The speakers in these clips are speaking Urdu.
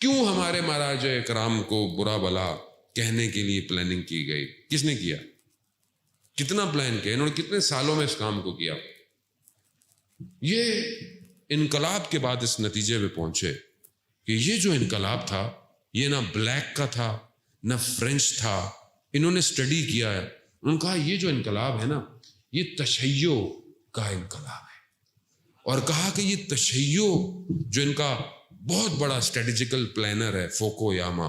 کیوں ہمارے مہاراج اکرام کو برا بلا کہنے کے لیے پلاننگ کی گئی؟ کس نے کیا؟ کتنا پلان کیا انہوں نے؟ کتنے سالوں میں اس کام کو کیا؟ یہ انقلاب کے بعد اس نتیجے پہ پہنچے کہ یہ جو انقلاب تھا یہ نہ بلیک کا تھا نہ فرینچ تھا. انہوں نے اسٹڈی کیا ہے، انہوں نے کہا یہ جو انقلاب ہے نا یہ تشیع کا انقلاب ہے، اور کہا کہ یہ تشیع جو ان کا بہت بڑا اسٹریٹجیکل پلانر ہے فوکویاما،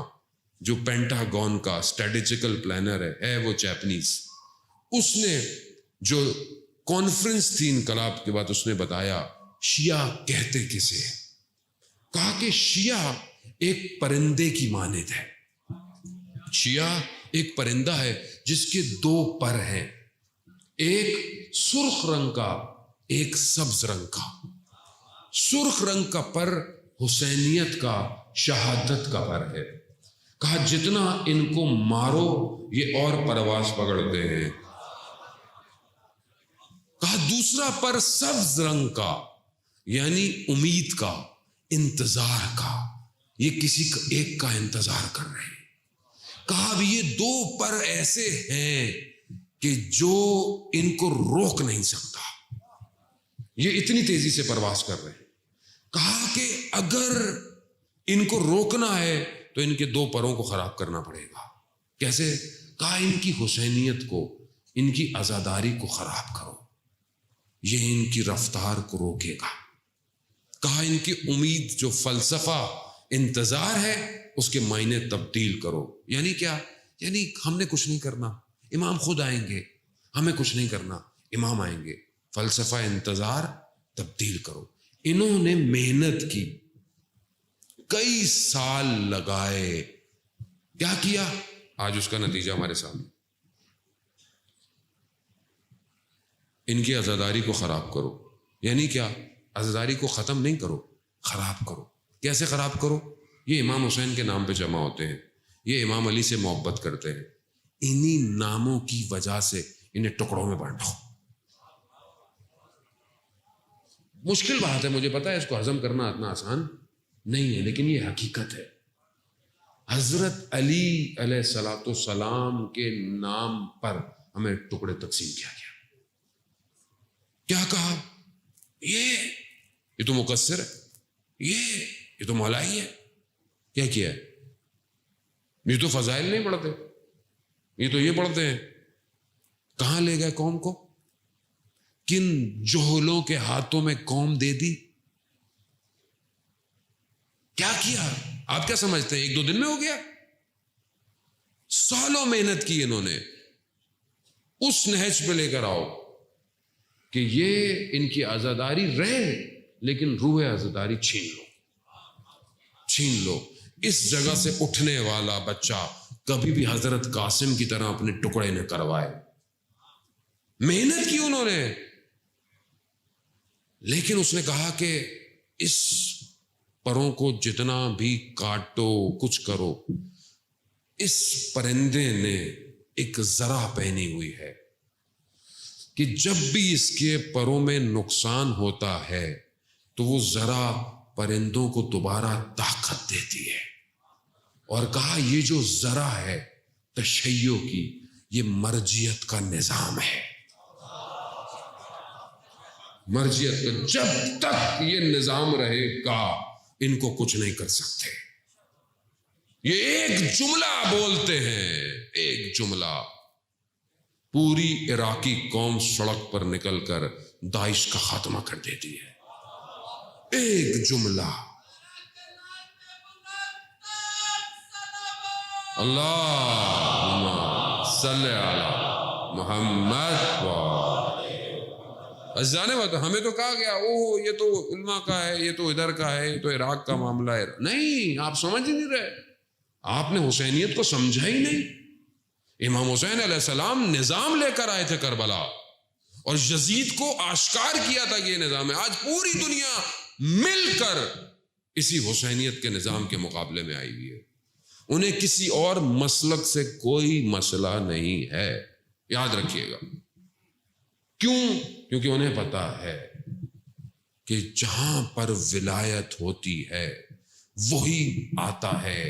جو پینٹاگون کا اسٹریٹجیکل پلانر ہے وہ جاپنیز. اس نے جو کانفرنس تھی انقلاب کے بعد اس نے بتایا شیعہ کہتے کسے ہیں. کہا کہ شیعہ ایک پرندے کی مانند ہے. شیعہ ایک پرندہ ہے جس کے دو پر ہیں، ایک سرخ رنگ کا ایک سبز رنگ کا. سرخ رنگ کا پر حسینیت کا، شہادت کا پر ہے. کہا جتنا ان کو مارو یہ اور پرواز پکڑتے ہیں. کہا دوسرا پر سبز رنگ کا یعنی امید کا، انتظار کا، یہ کسی ایک کا انتظار کر رہے ہیں. کہا اب یہ دو پر ایسے ہیں کہ جو ان کو روک نہیں سکتا، یہ اتنی تیزی سے پرواز کر رہے ہیں. کہا کہ اگر ان کو روکنا ہے تو ان کے دو پروں کو خراب کرنا پڑے گا. کیسے؟ کہا ان کی حسینیت کو، ان کی عزاداری کو خراب کرو، یہ ان کی رفتار کو روکے گا. کہا ان کی امید جو فلسفہ انتظار ہے اس کے معنی تبدیل کرو. یعنی کیا؟ یعنی ہم نے کچھ نہیں کرنا، امام خود آئیں گے. ہمیں کچھ نہیں کرنا، امام آئیں گے. فلسفہ انتظار تبدیل کرو. انہوں نے محنت کی، کئی سال لگائے. کیا کیا؟ آج اس کا نتیجہ ہمارے سامنے. ان کی عزاداری کو خراب کرو. یعنی کیا؟ عزاداری کو ختم نہیں کرو، خراب کرو. کیسے خراب کرو؟ یہ امام حسین کے نام پہ جمع ہوتے ہیں، یہ امام علی سے محبت کرتے ہیں، انہی ناموں کی وجہ سے انہیں ٹکڑوں میں بانٹو. مشکل بات ہے، مجھے پتا ہے، اس کو ہضم کرنا اتنا آسان نہیں ہے، لیکن یہ حقیقت ہے. حضرت علی علیہ الصلوۃ والسلام کے نام پر ہمیں ٹکڑے تقسیم کیا گیا. کیا کہا؟ یہ تو مقصر ہے، یہ تو مولائی ہے. کیا کیا ہے؟ یہ تو فضائل نہیں پڑھتے، یہ تو یہ پڑھتے ہیں. کہاں لے گئے قوم کو؟ کن جوہلوں کے ہاتھوں میں قوم دے دی؟ کیا کیا؟ آپ کیا سمجھتے ہیں ایک دو دن میں ہو گیا؟ سالوں محنت کی انہوں نے. اس نہج پہ لے کر آؤ کہ یہ ان کی عزاداری رہے لیکن روح عزاداری چھین لو. اس جگہ سے اٹھنے والا بچہ کبھی بھی حضرت قاسم کی طرح اپنے ٹکڑے نہ کروائے. محنت کی انہوں نے، لیکن اس نے کہا کہ اس پروں کو جتنا بھی کاٹو، کچھ کرو، اس پرندے نے ایک ذرا پہنی ہوئی ہے کہ جب بھی اس کے پروں میں نقصان ہوتا ہے تو وہ ذرا پرندوں کو دوبارہ طاقت دیتی ہے. اور کہا یہ جو ذرا ہے تشیع کی، یہ مرجیت کا نظام ہے. مرجیت کا جب تک یہ نظام رہے گا ان کو کچھ نہیں کر سکتے. یہ ایک جملہ بولتے ہیں، ایک جملہ، پوری عراقی قوم سڑک پر نکل کر داعش کا خاتمہ کر دیتی ہے. ایک جملہ، اللہم صلی علی محمد. جانے بات ہمیں تو کہا گیا اوہ یہ تو علماء کا ہے، یہ تو ادھر کا ہے، یہ تو عراق کا معاملہ ہے. نہیں، آپ سمجھ ہی نہیں رہے، آپ نے حسینیت کو سمجھا ہی نہیں. امام حسین علیہ السلام نظام لے کر آئے تھے کربلا، اور یزید کو آشکار کیا تھا کہ یہ نظام ہے. آج پوری دنیا مل کر اسی حسینیت کے نظام کے مقابلے میں آئی ہوئی ہے. انہیں کسی اور مسلک سے کوئی مسئلہ نہیں ہے، یاد رکھیے گا. کیوں؟ کیونکہ انہیں پتا ہے کہ جہاں پر ولایت ہوتی ہے وہی آتا ہے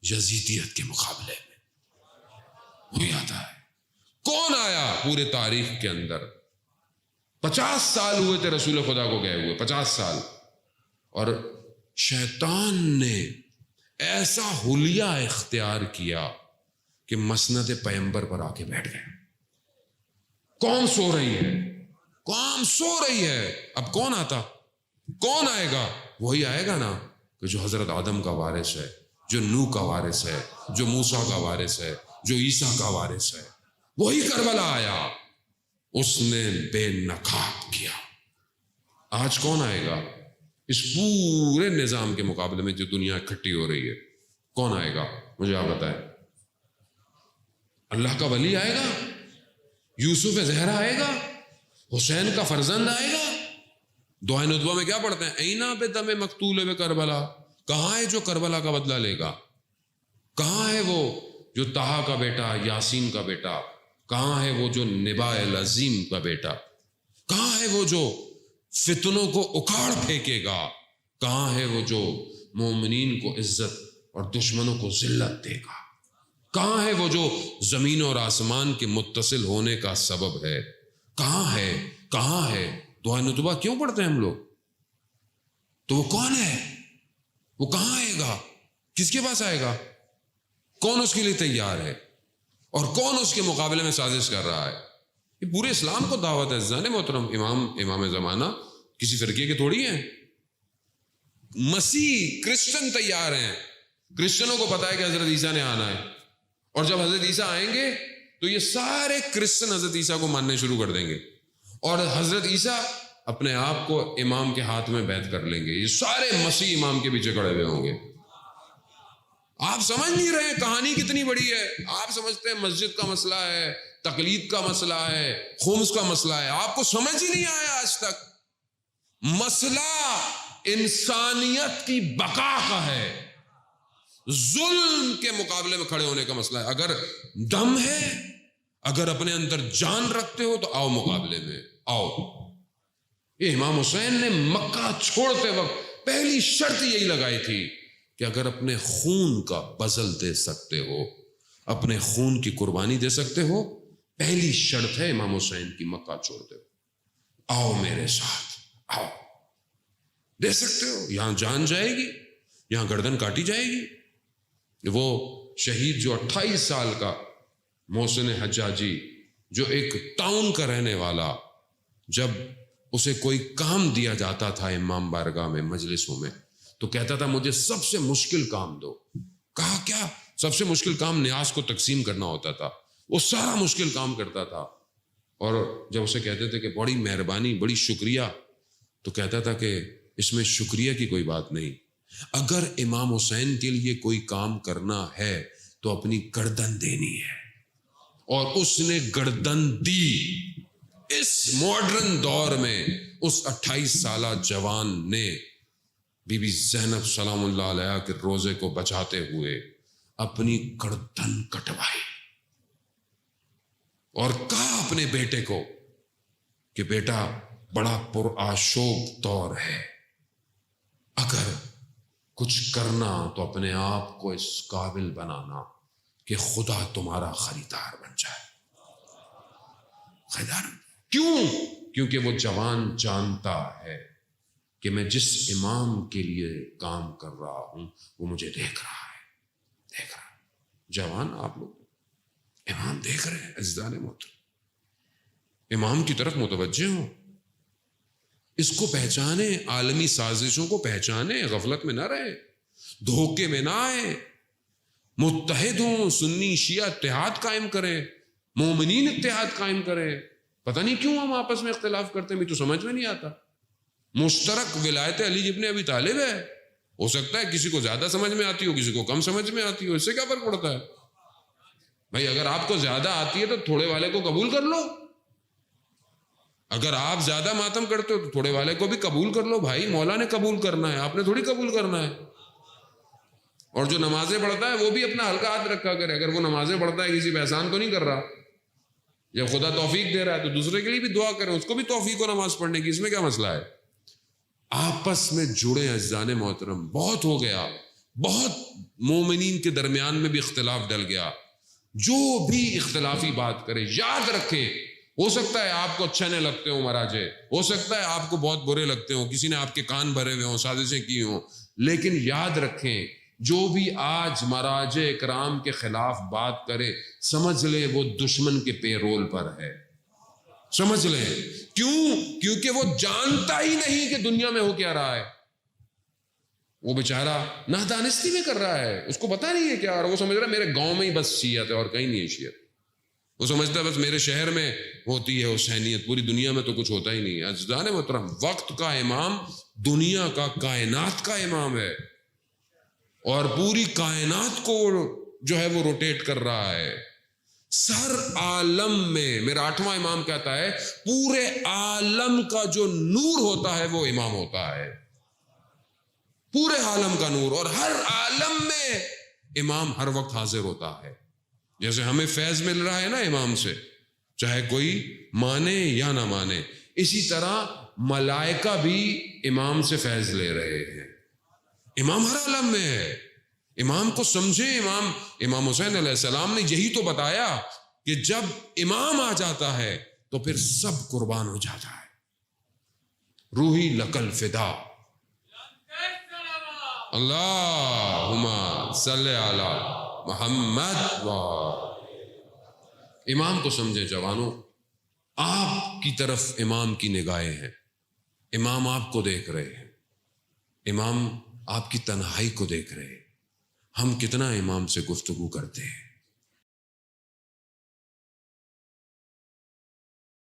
یزیدیت کے مقابلے میں، وہی آتا ہے۔ کون آیا پورے تاریخ کے اندر؟ 50 سال ہوئے تھے رسول خدا کو گئے ہوئے، 50 سال، اور شیطان نے ایسا حلیہ اختیار کیا کہ مسند پیغمبر پر آ کے بیٹھ گئے۔ قوم سو رہی ہے، قوم سو رہی ہے، اب کون آتا؟ کون آئے گا؟ وہی آئے گا نا کہ جو حضرت آدم کا وارث ہے، جو نوح کا وارث ہے، جو موسیٰ کا وارث ہے، جو عیسیٰ کا وارث ہے۔ وہی کربلا آیا، اس نے بے نقاب کیا۔ آج کون آئے گا اس پورے نظام کے مقابلے میں جو دنیا اکٹھی ہو رہی ہے؟ کون آئے گا؟ مجھے آپ بتائیں۔ اللہ کا ولی آئے گا، یوسف زہرا آئے گا، حسین کا فرزند آئے گا۔ دعائے ندوہ میں کیا پڑھتے ہیں؟ اینا پہ دم مقتول بے کربلا، کہاں ہے جو کربلا کا بدلہ لے گا؟ کہاں ہے وہ جو طہا کا بیٹا، یاسین کا بیٹا؟ کہاں ہے وہ جو نبا العظیم کا بیٹا؟ کہاں ہے وہ جو فتنوں کو اکھاڑ پھینکے گا؟ کہاں ہے وہ جو مومنین کو عزت اور دشمنوں کو ذلت دے گا؟ کہاں ہے وہ جو زمین اور آسمان کے متصل ہونے کا سبب ہے؟ کہاں ہے؟ کہاں ہے؟ دعائے ندوہ کیوں پڑھتے ہیں ہم لوگ؟ تو وہ کون ہے؟ وہ کہاں آئے گا؟ کس کے پاس آئے گا؟ کون اس کے لیے تیار ہے؟ اور کون اس کے مقابلے میں سازش کر رہا ہے؟ یہ پورے اسلام کو دعوت ہے عزیزان محترم۔ امام زمانہ کسی فرقے کے تھوڑی ہیں۔ مسیح کرسچن تیار ہیں، کرسچنوں کو پتا ہے کہ حضرت عیسیٰ نے آنا ہے، اور جب حضرت عیسیٰ آئیں گے تو یہ سارے کرسچن حضرت عیسیٰ کو ماننے شروع کر دیں گے، اور حضرت عیسیٰ اپنے آپ کو امام کے ہاتھ میں بیعت کر لیں گے۔ یہ سارے مسیح امام کے پیچھے کھڑے ہوئے ہوں گے۔ آپ سمجھ نہیں رہے کہانی کتنی بڑی ہے۔ آپ سمجھتے ہیں مسجد کا مسئلہ ہے، تقلید کا مسئلہ ہے، خمس کا مسئلہ ہے۔ آپ کو سمجھ ہی نہیں آیا آج تک۔ مسئلہ انسانیت کی بقا کا ہے، ظلم کے مقابلے میں کھڑے ہونے کا مسئلہ ہے۔ اگر دم ہے، اگر اپنے اندر جان رکھتے ہو تو آؤ مقابلے میں، آؤ۔ یہ امام حسین نے مکہ چھوڑتے وقت پہلی شرط یہی لگائی تھی کہ اگر اپنے خون کا بذل دے سکتے ہو، اپنے خون کی قربانی دے سکتے ہو، پہلی شرط ہے امام حسین کی مکہ چھوڑتے ہو، آؤ میرے ساتھ، آؤ۔ دے سکتے ہو، یہاں جان جائے گی، یہاں گردن کاٹی جائے گی۔ وہ شہید جو 28 سال کا محسن حجاجی، جو ایک ٹاؤن کا رہنے والا، جب اسے کوئی کام دیا جاتا تھا امام بارگاہ میں مجلسوں میں تو کہتا تھا مجھے سب سے مشکل کام دو۔ کہا کیا؟ سب سے مشکل کام نیاز کو تقسیم کرنا ہوتا تھا۔ وہ سارا مشکل کام کرتا تھا، اور جب اسے کہتے تھے کہ بڑی مہربانی، بڑی شکریہ، تو کہتا تھا کہ اس میں شکریہ کی کوئی بات نہیں، اگر امام حسین کے لیے کوئی کام کرنا ہے تو اپنی گردن دینی ہے۔ اور اس نے گردن دی۔ اس ماڈرن دور میں اس 28 سالہ جوان نے بی بی زینب سلام اللہ علیہ کے روزے کو بچاتے ہوئے اپنی گردن کٹوائی، اور کہا اپنے بیٹے کو کہ بیٹا بڑا پرآشوب دور ہے، اگر کچھ کرنا تو اپنے آپ کو اس قابل بنانا کہ خدا تمہارا خریدار بن جائے۔ خریدار کیوں؟ کیونکہ وہ جوان جانتا ہے کہ میں جس امام کے لیے کام کر رہا ہوں وہ مجھے دیکھ رہا ہے، دیکھ رہا ہے۔ جوان آپ لوگ امام دیکھ رہے ہیں، عزیزان محترم، امام کی طرف متوجہ ہوں، اس کو پہچانے، عالمی سازشوں کو پہچانے، غفلت میں نہ رہے، دھوکے میں نہ آئے، متحد ہوں، سنی شیعہ اتحاد قائم کریں، مومنین اتحاد قائم کریں۔ پتہ نہیں کیوں ہم آپس میں اختلاف کرتے ہیں، مجھے تو سمجھ میں نہیں آتا۔ مشترک ولایت علی ابن ابی طالب ہے، ہو سکتا ہے کسی کو زیادہ سمجھ میں آتی ہو، کسی کو کم سمجھ میں آتی ہو، اس سے کیا فرق پڑتا ہے؟ بھائی اگر آپ کو زیادہ آتی ہے تو تھوڑے والے کو قبول کر لو، اگر آپ زیادہ ماتم کرتے ہو تو تھوڑے والے کو بھی قبول کر لو۔ بھائی مولا نے قبول کرنا ہے، آپ نے تھوڑی قبول کرنا ہے۔ اور جو نمازیں پڑھتا ہے وہ بھی اپنا ہلکا ہاتھ رکھا کرے، اگر وہ نمازیں پڑھتا ہے کسی پہ احسان تو نہیں کر رہا، جب خدا توفیق دے رہا ہے تو دوسرے کے لیے بھی دعا کریں، اس کو بھی توفیق ہو نماز پڑھنے کی، اس میں کیا مسئلہ ہے؟ آپس میں جڑے عزیزان محترم، بہت ہو گیا بہت مومنین کے درمیان میں بھی اختلاف ڈل گیا. جو بھی اختلافی بات کرے یاد رکھیں، ہو سکتا ہے آپ کو اچھا نہ لگتے ہوں مراجے، ہو سکتا ہے آپ کو بہت برے لگتے ہوں، کسی نے آپ کے کان بھرے ہوئے ہوں، سازشیں کی ہوں، لیکن یاد رکھیں جو بھی آج مراجع اکرام کے خلاف بات کرے سمجھ لیں وہ دشمن کے پے رول پر ہے. سمجھ لیں کیوں؟ کیونکہ وہ جانتا ہی نہیں کہ دنیا میں ہو کیا رہا ہے. وہ بیچارہ نادانستی میں کر رہا ہے، اس کو پتا نہیں ہے کیا، اور وہ سمجھ رہا ہے میرے گاؤں میں ہی بس شیعت ہے اور کہیں نہیں ہے شیعت. وہ سمجھتا ہے بس میرے شہر میں ہوتی ہے حسینیت، پوری دنیا میں تو کچھ ہوتا ہی نہیں ہے. عزیزان محترم، وقت کا امام دنیا کا، کائنات کا امام ہے، اور پوری کائنات کو جو ہے وہ روٹیٹ کر رہا ہے. سر عالم میں، میرا 8واں امام کہتا ہے پورے عالم کا جو نور ہوتا ہے وہ امام ہوتا ہے، پورے عالم کا نور، اور ہر عالم میں امام ہر وقت حاضر ہوتا ہے. جیسے ہمیں فیض مل رہا ہے نا امام سے، چاہے کوئی مانے یا نہ مانے، اسی طرح ملائکہ بھی امام سے فیض لے رہے ہیں. امام ہر عالم میں ہے. امام کو سمجھے. امام حسین علیہ السلام نے یہی تو بتایا کہ جب امام آ جاتا ہے تو پھر سب قربان ہو جاتا ہے. روحی لکل فدا. اللہم صلی علی محمد. امام کو سمجھے جوانوں. آپ کی طرف امام کی نگاہیں ہیں، امام آپ کو دیکھ رہے ہیں، امام آپ کی تنہائی کو دیکھ رہے ہیں. ہم کتنا امام سے گفتگو کرتے ہیں؟